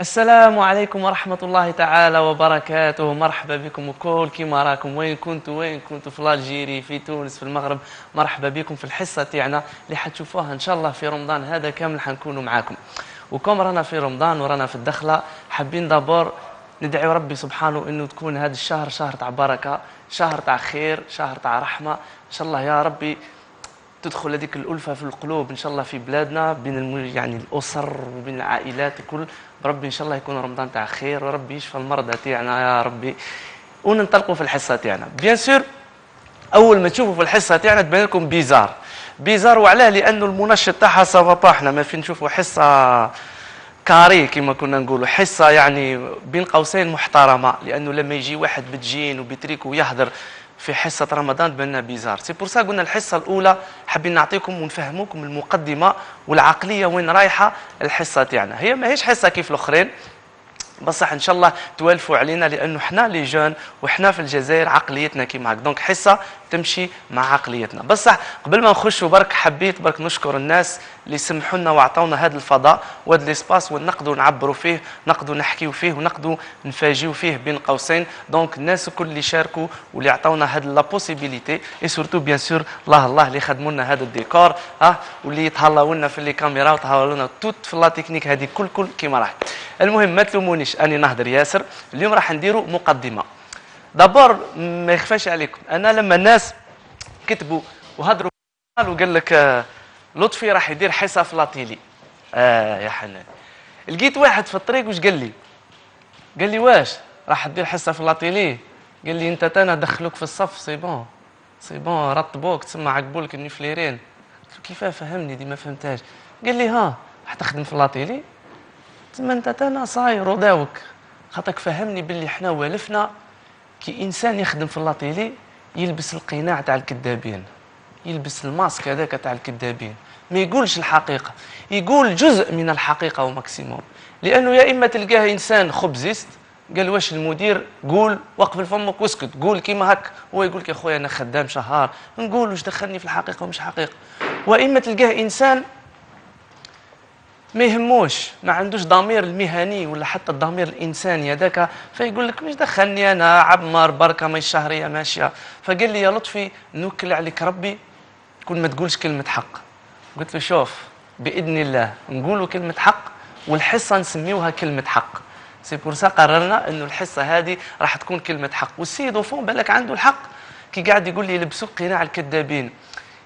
السلام عليكم ورحمة الله تعالى وبركاته. مرحبا بكم وكل كيما راكم وين كنتوا في الجيري، في تونس، في المغرب. مرحبا بكم في الحصة تاعنا اللي حتشوفوها إن شاء الله في رمضان هذا كامل حنكونوا معاكم. وكم رانا في رمضان ورانا في الدخلة، حابين دابور ندعي ربي سبحانه انه تكون هذا الشهر شهر تاع بركة، شهر تاع خير، شهر تاع رحمة. ان شاء الله يا ربي تدخل هذيك الألفة في القلوب إن شاء الله في بلادنا بين يعني الأسر وبين العائلات الكل. بربي إن شاء الله يكون رمضان تاع خير وربي يشفى المرضى تاعنا يا ربي. وننطلقوا في الحصة تاعنا بيان سور. أول ما تشوفوا في الحصة تاعنا تبان لكم بيزار وعلاه لأنه المنشط تاعها سافا. احنا ما في نشوفوا حصة كاري كما كنا نقولوا، حصة يعني بين قوسين محترمة، لأنه لما يجي واحد بتجين وبتريك ويحضر في حصة رمضان بنا بيزار. سي بور سا قلنا الحصة الأولى حابين نعطيكم ونفهموكم المقدمة والعقلية وين رايحة الحصة تاعنا. هي ماهيش حصة كيف الأخرين، بصح ان شاء الله توالفوا علينا لانه احنا لي جون وحنا في الجزائر عقليتنا كيما هكا، دونك حصه تمشي مع عقليتنا. بصح قبل ما نخشوا برك حبيت برك نشكر الناس اللي سمحوا لنا واعطونا هذا الفضاء وهذا الاسباس وين نقدروا نعبروا فيه، نقدروا نحكيوا فيه ونقدروا نفاجئوا فيه بين قوسين. دونك الناس الكل اللي شاركوا واللي عطاونا هذه لا بوسيبيليتي اي سورتو بيان سور الله اللي خدموا لنا هذا الديكور واللي يتهلاو لنا في لي كاميرا وتهلاو لنا توت في لا تكنيك هذه كل كيما راح. المهم ما تلومونيش اني نهضر ياسر. اليوم راح نديروا مقدمه. دابور ما يخفاش عليكم، انا لما الناس كتبوا وهضروا وقال لك لطفي راح يدير حصه في لاتيلي، يا حنان، لقيت واحد في الطريق واش قال لي واش راح تدير حصه في لاتيلي؟ قال لي انت تانا دخلوك في الصف سي بون رطبوك تسمى عقبولك النفليرين. قلت له كيفاه فهمني دي ما فهمتهاش. قال لي ها راح تخدم في لاتيلي تما انت تانا صاير وداوك، خاطرك فهمني باللي احنا والفنا كي انسان يخدم في اللاتيلي يلبس القناع تاع الكذابين، يلبس الماسك هذاك تاع الكذابين، ما يقولش الحقيقه، يقول جزء من الحقيقه وماكسيموم. لانه يا اما تلقاه انسان خبزيست قال واش المدير قول وقف فمك واسكت قول كيما هك، هو يقول لك يا خويا انا خدام شهر نقول واش دخلني في الحقيقه ومش حقيقه. واما تلقاه انسان ما يهموش، ما عندوش ضمير المهني ولا حتى الضمير الانساني هذاك، فيقول لك مش دخلني انا عمر بركه ما الشهريه ماشيه. فقال لي يا لطفي نوكل عليك ربي كل ما تقولش كلمه حق. قلت له شوف باذن الله نقولوا كلمه حق والحصه نسميوها كلمه حق. سي بور سا قررنا انه الحصه هذه راح تكون كلمه حق. والسيد وفون بالك عنده الحق كي قاعد يقول لي لبسوا قناع الكذابين.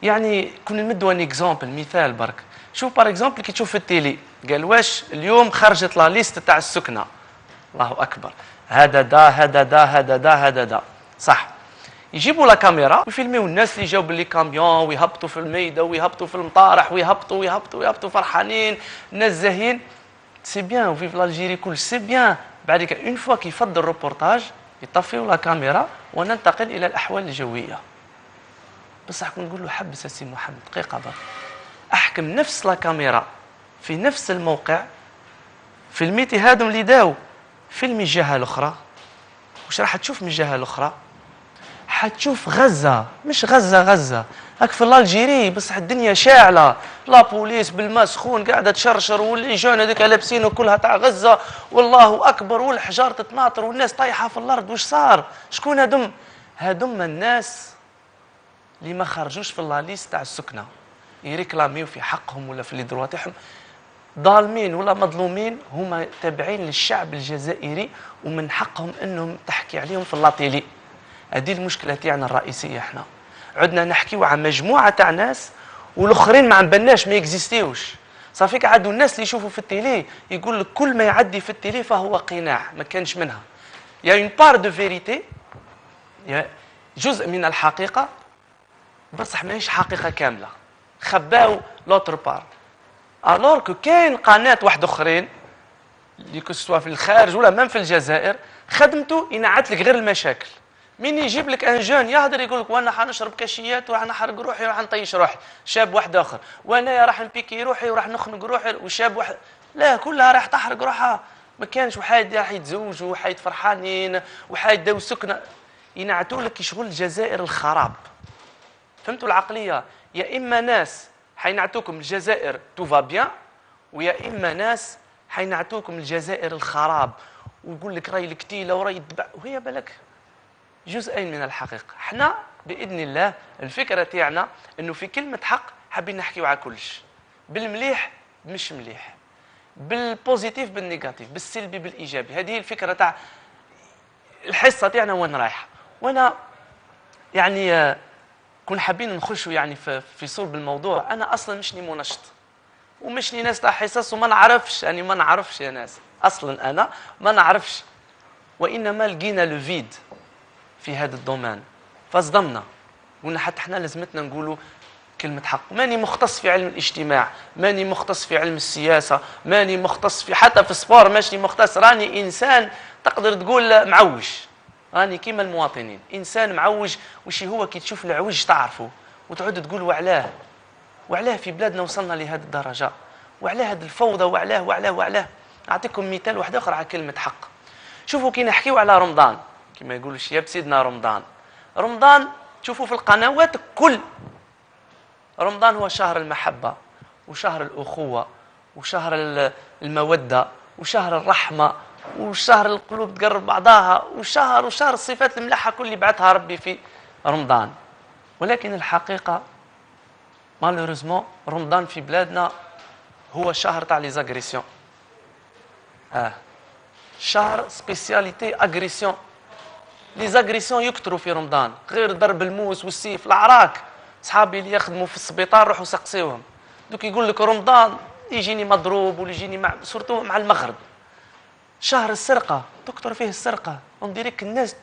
يعني كنا نمدوا ان اكزامبل مثال برك. شوف بار اكزومبل كي تشوف في التيلي قال واش اليوم خرجت لا ليست تاع السكنه، الله اكبر، هذا صح. يجيبوا لا كاميرا ويفيلميو الناس اللي جاوا باللي كاميون ويهبطوا في الميده ويهبطوا في المطارح ويهبطوا فرحانين، الناس زاهيين. سي بيان وفي الجيري كل سي بيان. بعد كده اون فوا كيفضل الروبورتاج يطفيو لا كاميرا وننتقل الى الاحوال الجويه. بصح كون نقول له حبس سي محمد دقيقه برك، احكم نفس لا كاميرا في نفس الموقع فيلميتي هادم اللي داو فيلم الجهه الاخرى، واش راح تشوف من الجهه الاخرى؟ حتشوف غزه، مش غزه هاك في الجيري بصح الدنيا شاعله، لا بوليس بالماء سخون قاعده تشرشر واللي جون هذيك لابسينه كلها تاع غزه والله اكبر والحجار تتناطر والناس طايحه في الارض. واش صار؟ شكون هادم الناس اللي ما خرجوش في لا ليست تاع السكنه يريكلاميو في حقهم ولا في لي دروا تاعهم، ظالمين ولا مظلومين، هما تابعين للشعب الجزائري ومن حقهم انهم تحكي عليهم في اللاتيلي. هذه المشكله تاعنا الرئيسيه. احنا عدنا نحكيو عن مجموعه تاع ناس والاخرين ما عمبناش ما يكزيستيوش. صافي قعدوا الناس اللي يشوفوا في التيلي يقول لك كل ما يعدي في التيلي فهو قناع، ما كانش منها. يا اون بار دو فيريتي، يا جزء من الحقيقه بصح ماهيش حقيقه كامله، خباو لوتر بار. الوغ كو كاين قناه واحد اخرين اللي كسوا في الخارج ولا مام في الجزائر خدمته ينعت لك غير المشاكل. مين يجيب لك ان جون يهضر يقول لك وانا حنشرب كاشيات وراح نحرق روحي وراح نطيش روحي، شاب واحد اخر وانا راح نبيكي روحي وراح نخنق روحي، وشاب واحد لا كلها راح تحرق روحها. ما كانش وحايد راح يتزوجوا وحايد فرحانين وحايد داو سكنه، ينعتوا لك شغل الجزائر الخراب. فهمتوا العقليه؟ يا اما ناس حينعتوكم الجزائر توفا بيان، ويا اما ناس حينعتوكم الجزائر الخراب، ويقول لك راي الكتيله وراي الدبع، وهي بالك جزئين من الحقيقه. احنا باذن الله الفكره تاعنا انه في كلمه حق حابين نحكيو على كلش، بالمليح مش مليح، بالبوزيتيف بالنيجاتيف، بالسلبي بالايجابي. هذه هي الفكره تاع الحصه تاعنا وين رايحه. وانا يعني كون حابين نخشوا يعني في صلب الموضوع. انا اصلا مشني منشط ومشني ناس تاع حصص وما نعرفش، يعني ما نعرفش يا ناس اصلا، انا ما نعرفش، وانما لقينا لو فيد في هذا الدومين فصدمنا، قلنا حتى احنا لازمتنا نقولوا كلمة حق. ماني مختص في علم الاجتماع، ماني مختص في علم السياسة، ماني مختص في حتى في السبور، ماشي مختص، راني إنسان تقدر تقول معوج، راني كيما المواطنين إنسان معوج. وشي هو كي تشوف العوج تعرفه وتعود تقول وعلاه في بلادنا وصلنا لهذه الدرجة، وعلاه هذه الفوضى، وعلاه. أعطيكم مثال واحد آخر على كلمة حق. شوفوا كي نحكيو على رمضان كما يقولوا الشياب سيدنا رمضان تشوفوا في القنوات كل رمضان هو شهر المحبة وشهر الأخوة وشهر المودة وشهر الرحمة وشهر القلوب تقرب بعضها وشهر الصفات الملحة كل اللي بعثها ربي في رمضان. ولكن الحقيقة مالوريزمون رمضان في بلادنا هو شهر تاع لي زاغريسيون، شهر سبيسياليتي اغريسيون. لي زاغريسيون يكثروا في رمضان، غير ضرب الموس والسيف العراك. صحابي اللي يخدموا في السبيطار روحوا سقسيوهم، دوك يقول لك رمضان يجيني مضروب ولا يجيني سورتو مع المغرب. شهر السرقه تكثر فيه السرقه، اون ديريك الناس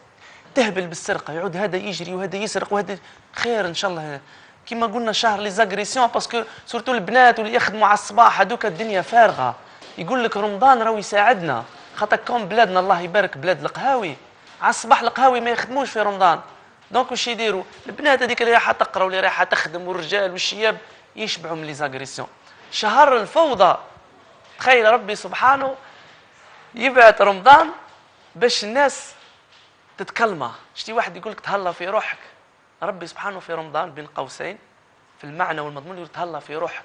تهبل بالسرقه، يعود هذا يجري وهذا يسرق وهذا خير ان شاء الله. كما قلنا شهر لي زاغريسيون باسكو سورتو البنات واللي يخدموا على الصباح هذوك الدنيا فارغه. يقول لك رمضان راهو يساعدنا، خاطر كون بلادنا الله يبارك بلاد القهاوي على الصباح القهاوي ما يخدموش في رمضان، دونك واش يديروا البنات هذيك اللي رايحه تقرا واللي رايحه تخدم والرجال والشياب يشبعوا من لي زاغريسيون. شهر الفوضى، تخيل ربي سبحانه يبعث رمضان باش الناس تتكلمه. شتي واحد يقول لك تهلا في روحك، ربي سبحانه في رمضان بين قوسين في المعنى والمضمون يقول تهلا في روحك،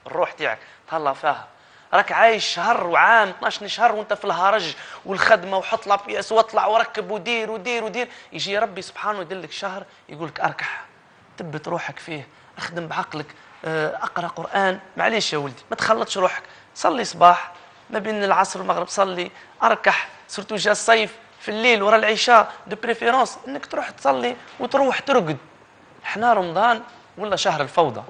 الروح تاعك تهلا فيها. راك عايش شهر وعام 12 شهر وانت في الهرج والخدمه وحط لابياس واطلع وركب ودير، يجي ربي سبحانه يدلك شهر يقول لك اركح، تبت روحك فيه، اخدم بعقلك، اقرا قران، معليش يا ولدي ما تخلطش روحك، صلي صباح ما بين العصر والمغرب، صلي اركح، سورتو جا الصيف في الليل ورا العشاء دو بريفيرونس انك تروح تصلي وتروح ترقد. احنا رمضان ولا شهر الفوضى،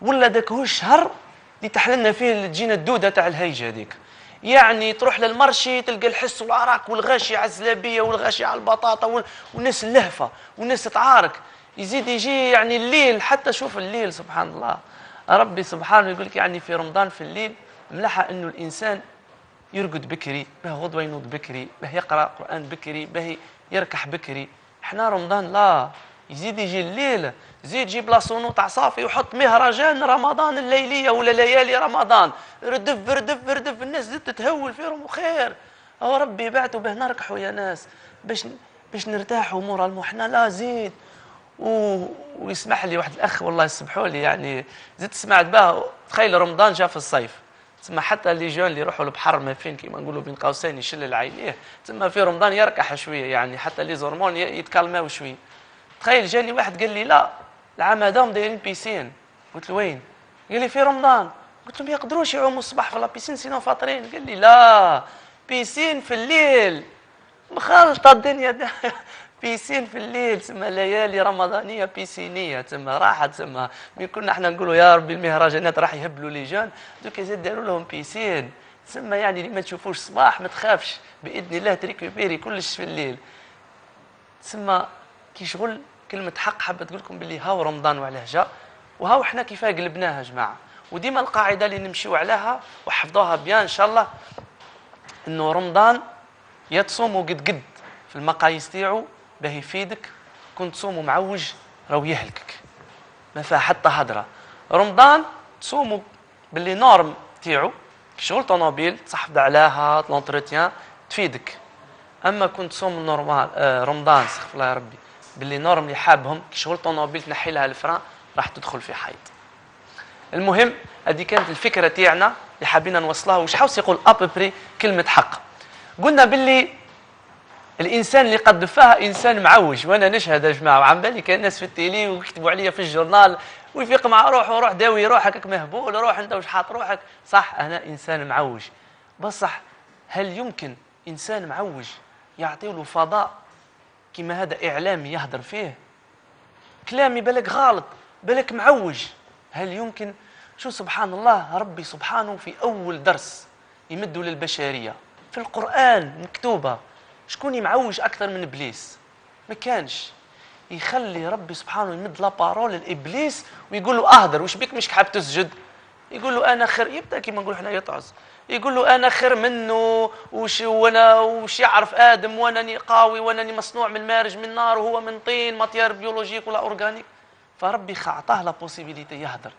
ولا داك هو الشهر اللي تحللنا فيه اللي تجينا الدوده تاع الهيجه هذيك. يعني تروح للمرشي تلقى الحس والعراك والغاشي على الزلابيه والغاشي على البطاطا والناس اللهفه والناس تعارك. يزيد يجي يعني الليل، حتى شوف الليل سبحان الله ربي سبحانه يقول لك يعني في رمضان في الليل ملحة انه الانسان يرقد بكري، به غدوه ينوض بكري، به يقرا قران بكري، به يركح بكري. احنا رمضان لا، يزيد يجي الليل، زيد جيب لاصونو تاع صافي وحط مهرجان رمضان الليليه ولا ليالي رمضان، ردف الناس زدت تتهول فيهم وخير. هو ربي بعثوا به نركحوا يا ناس باش نرتاحوا مورالمون. احنا لا زيد ويسمح لي واحد الاخ والله يسمحوا لي يعني زدت سمعت به، تخيل رمضان جاء في الصيف، تسمى حتى لي جون اللي يروحوا للبحر ما فين كيما نقولوا بين قوسين يشل عينيه، تسمى في رمضان يركح شويه يعني حتى لي زورمون يتكلموا شويه. تخيل جاني واحد قال لي لا العام هذا دايرين بيسين، قلت له وين؟ قال لي في رمضان، قلت له ما يقدروش يعوموا الصباح في لابيسين سينو فاطرين، قال لي لا بيسين في الليل، مخلطه الدنيا بيسين في الليل، تسمى ليالي رمضانيه بيسينيه، تسمى راحه، تسمى من كنا احنا نقولوا يا ربي المهرجانات راح يهبلوا لي جان، دوك يزيد داروا لهم بيسين، تسمى يعني اللي ما تشوفوش الصباح ما تخافش باذن الله تريكوبيري كلش في الليل. تسمى كي شغل كلمه حق حابه تقول لكم باللي هاو رمضان وعلاه جاء، وهاو احنا كيف قلبناها يا جماعه. وديما القاعده اللي نمشيو عليها وحفظوها بيان ان شاء الله، انه رمضان يا تصوموا قد في المقاييس تاعو باه يفيدك، كنت تصوموا معوج راهو يهلكك ما فيها حتى هدره. رمضان تصوموا باللي نورم تاعو شغل طوموبيل تصحفظ عليها لونتروتيان تفيدك. اما كنت تصوم نورمال رمضان استغفر الله يا ربي باللي نورم اللي حابهم شغل طوموبيل تنحي لها الفران راح تدخل في حيط. المهم هذه كانت الفكره تاعنا اللي حابين نوصلها وش حاوس يقول ابري كلمه حق. قلنا باللي الانسان اللي قد فيها انسان معوج، وانا نشهد يا جماعه، وعم بالي كان الناس في التيلي ويكتبوا عليا في الجورنال ويفيق مع روحه وروح داوي روحك هكاك مهبول، روح انت وش حاط روحك. صح انا انسان معوج، بصح هل يمكن انسان معوج يعطي له فضاء كما هذا اعلامي يهدر فيه كلامي بالك غلط بالك معوج؟ هل يمكن؟ شو سبحان الله، ربي سبحانه في اول درس يمدوا للبشريه في القران مكتوبه شكون يمعوج اكثر من ابليس؟ ما كانش. يخلي ربي سبحانه يمد لا بارول لابليس ويقول له اهدر، وش بيك مش حاب تسجد؟ يقول له انا خير، يبدا كيما نقولوا احنا يطعز، يقول له انا خير منه، وانا وش يعرف ادم، وانني قوي، وانني مصنوع من مارج من نار وهو من طين، ماتير بيولوجيك ولا اورجانيك. فربي اعطاه لا بوسيبيليتي يهدر.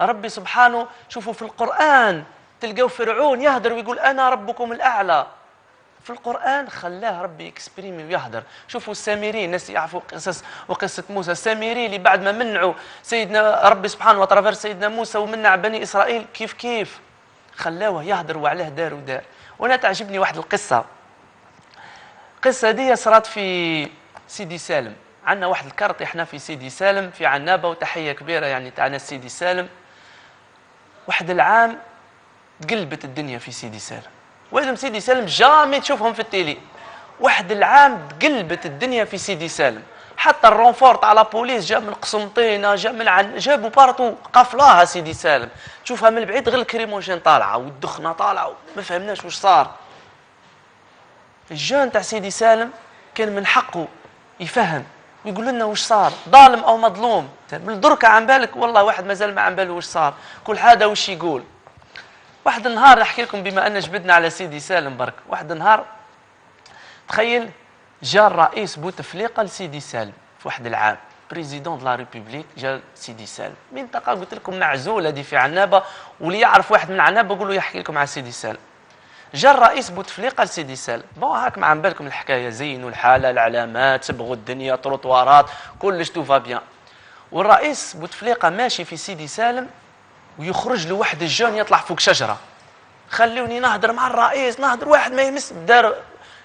ربي سبحانه شوفوا في القران تلقوا فرعون يهدر ويقول انا ربكم الاعلى. في القرآن خلاه ربي يكسبريمي ويهدر. شوفوا السامري، الناس يعرفوا قصص وقصة موسى. السامري اللي بعد ما منعوا سيدنا ربي سبحانه وتعالى سيدنا موسى ومنع بني إسرائيل كيف خلاوه يهدر وعلاه دار ودار. وانا تعجبني واحد القصة دي صارت في سيدي سالم. عندنا واحد الكرت احنا في سيدي سالم في عنابة، وتحية كبيرة يعني تاعنا سيدي سالم. واحد العام تقلبت الدنيا في سيدي سالم، وإذا سيدي سالم جامي تشوفهم في التيلي. واحد العام تقلبت الدنيا في سيدي سالم، حتى الرونفور تاع لا بوليس جا من قسنطينه، جا من جابوا بارتو قفلاها سيدي سالم، تشوفها من البعيد غير الكريموجين طالعه والدخنه طالعه، ما فهمناش واش صار. الجان تاع سيدي سالم كان من حقه يفهم ويقول لنا واش صار، ظالم او مظلوم. من دركه عن بالك والله واحد مازال ما عن باله واش صار، كل حدا واش يقول. واحد النهار نحكي لكم بما ان جبدنا على سيدي سالم برك. واحد النهار تخيل جا الرئيس بوتفليقه لسيدي سالم في واحد العام، بريزيدون دو لا ريبوبليك جا سيدي سالم، منطقه قلت لكم معزوله دي في عنابه، واللي يعرف واحد من عنابه قولوا يحكي لكم على سيدي سالم. جا الرئيس بوتفليقه لسيدي سالم، بون هاك ما عن بالكم الحكايه، زينوا الحاله، العلامات، صبغوا الدنيا، تروطوارات، كلش تو فا بيان. والرئيس بوتفليقه ماشي في سيدي سالم ويخرج له واحد الجون يطلع فوق شجره. خلوني نهضر مع الرئيس، نهضر واحد ما يمس دار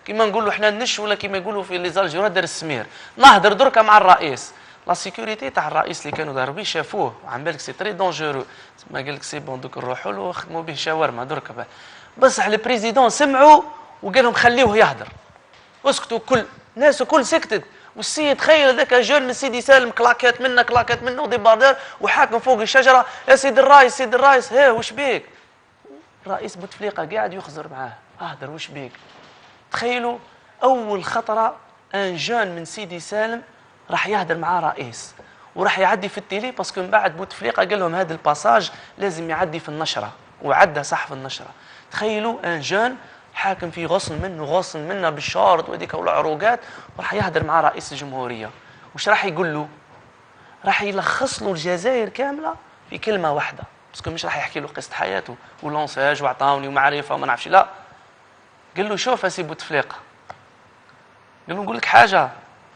كيما نقولوا احنا النش، ولا كيما يقولوا في لي زالجيرو دار السمير، نهضر دركا مع الرئيس. لا سيكوريتي تاع الرئيس اللي كانوا ضاربين شافوه وعم بالك سي تري دونجورو، ما قال لك سي بون دوك نروحوا له وخدموا به شاورما دركا. بصح البريزيدون سمعوا وقال لهم خليوه يهضر، اسكتوا كل الناس وكل سكتت. والسيد تخيل هذاك جون من سيدي سالم كلاكات منه وديباردير وحاكم فوق الشجره، يا سيدي الرئيس سيدي الرئيس، ها واش بيك؟ الرئيس بوتفليقه قاعد يخزر معاه، اهدر واش بيك؟ تخيلوا اول خطره ان جون من سيدي سالم راح يهدر معاه رئيس وراح يعدي في التيلي، باسكو من بعد بوتفليقه قال لهم هذا الباساج لازم يعدي في النشره، وعدى صح في النشره. تخيلوا ان جون حاكم في غصن منه بالشارط وهذيك والعروقات، وراح يهدر مع رئيس الجمهوريه. وش راح يقول له؟ راح يلخص له الجزائر كامله في كلمه واحده، باسكو مش راح يحكي له قصه حياته ولونساج وعطاوني ومعرفه وما نعرفش، لا. قال له شوف اسي بوتفليقه، قال له نقول لك حاجه،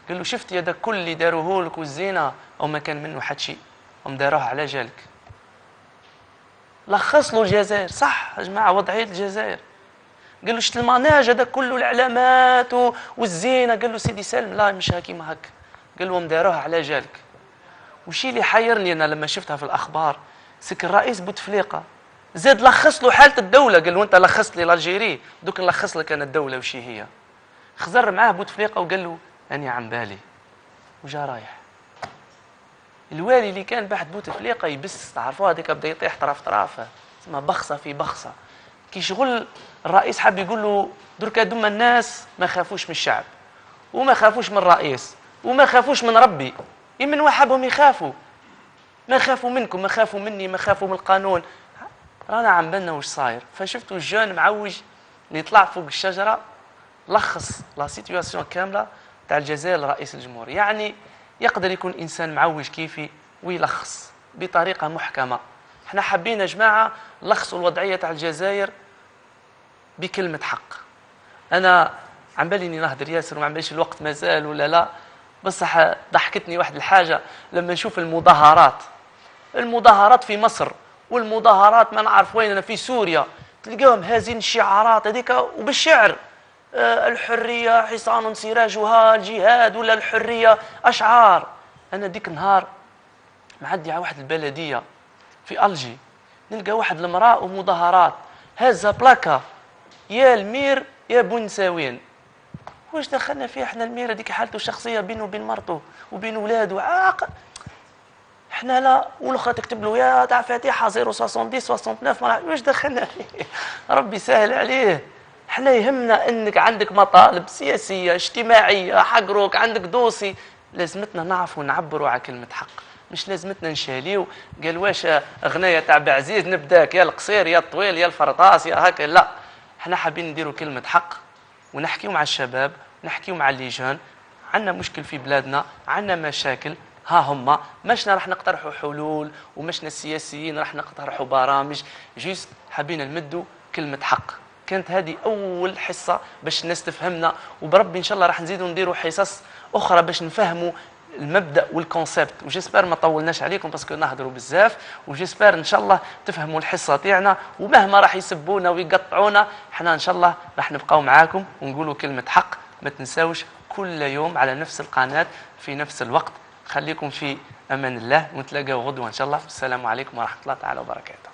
قال له شفت هذا كل اللي داروه لك والزينه او ما كان منه حد شيء، هم داروه على جالك. لخص له الجزائر، صح يا جماعه وضعيه الجزائر. قال له شت المناج هذا كله الاعلامات والزينه، قال له سيدي سالم لا مش كيما هك، قال له هم داروها على جالك. وشي اللي حيرني انا لما شفتها في الاخبار، سك الرئيس بوتفليقه زاد لخص له حاله الدوله، قال له انت لخصت لي الجيري دوك نلخص لك انا الدوله وشي هي. خزر معاه بوتفليقه وقال له اني عم بالي، وجا رايح. الوالي اللي كان بعد بوتفليقه يبس، تعرفوا هذيك بدا يطيح طرف تسمى بخصه في بخصه. كي شغل الرئيس حاب يقول له دركا دوما الناس ما خافوش من الشعب وما خافوش من الرئيس وما خافوش من ربي، يمن وحبهم يخافوا، ما خافوا منكم، ما خافوا مني، ما خافوا من القانون، رانا عم بالنا واش صاير. فشفتوا الجان معوج اللي طلع فوق الشجره لخص لا سيتوياسيون كامله تاع الجزائر لرئيس الجمهوريه. يعني يقدر يكون انسان معوج كيفي ويلخص بطريقه محكمه. احنا حابين يا جماعه نلخصوا الوضعيه تاع الجزائر بكلمه حق. انا عم بالي اني نهضر ياسر وما عم باليش الوقت مازال ولا لا، بصح ضحكتني واحد الحاجه لما نشوف المظاهرات في مصر والمظاهرات ما نعرف وين، أنا في سوريا تلقاهم هازين الشعارات هذيك وبالشعر، الحرية حصان سراجها الجهاد، ولا الحرية أشعار. أنا ديك النهار معدي على واحد البلدية في ألجي، نلقى واحد المرأة ومظاهرات هازة بلاكا يا المير يا بونساوين. واش دخلنا فيها احنا؟ المير هذيك حالته الشخصية بينه وبين مرته وبين ولاده عاق، احنا لا. والاخرى تكتب له يا تاع فاتحه 070 69 واش دخلنا فيه؟ ربي يسهل عليه. احنا يهمنا انك عندك مطالب سياسيه اجتماعيه حقروك، عندك دوسي، لازمتنا نعرفوا نعبروا على كلمه حق، مش لازمتنا نشاليو قال واش اغنيه تاع بعزيز نبداك يا القصير يا الطويل يا الفرطاس يا هكا. لا، احنا حابين نديروا كلمه حق ونحكيو مع الشباب، نحكيو مع اللجان. عندنا مشكل في بلادنا، عندنا مشاكل، ها هما مشنا راح نقترحوا حلول، ومشنا السياسيين راح نقترحوا برامج، جيست حابين نمدوا كلمة حق. كانت هذه أول حصة باش الناس تفهمنا، وبربي إن شاء الله راح نزيدوا نديروا حصص أخرى باش نفهموا المبدا والكونسيبت. وجيسبر ما طولناش عليكم باسكو نهضروا بزاف، وجيسبر ان شاء الله تفهموا الحصه تاعنا، ومهما راح يسبونا ويقطعونا احنا ان شاء الله راح نبقاو معاكم ونقولوا كلمه حق. ما تنساوش كل يوم على نفس القناه في نفس الوقت. خليكم في امان الله، ونتلاقاو غدوه ان شاء الله. السلام عليكم ورحمه الله تعالى وبركاته.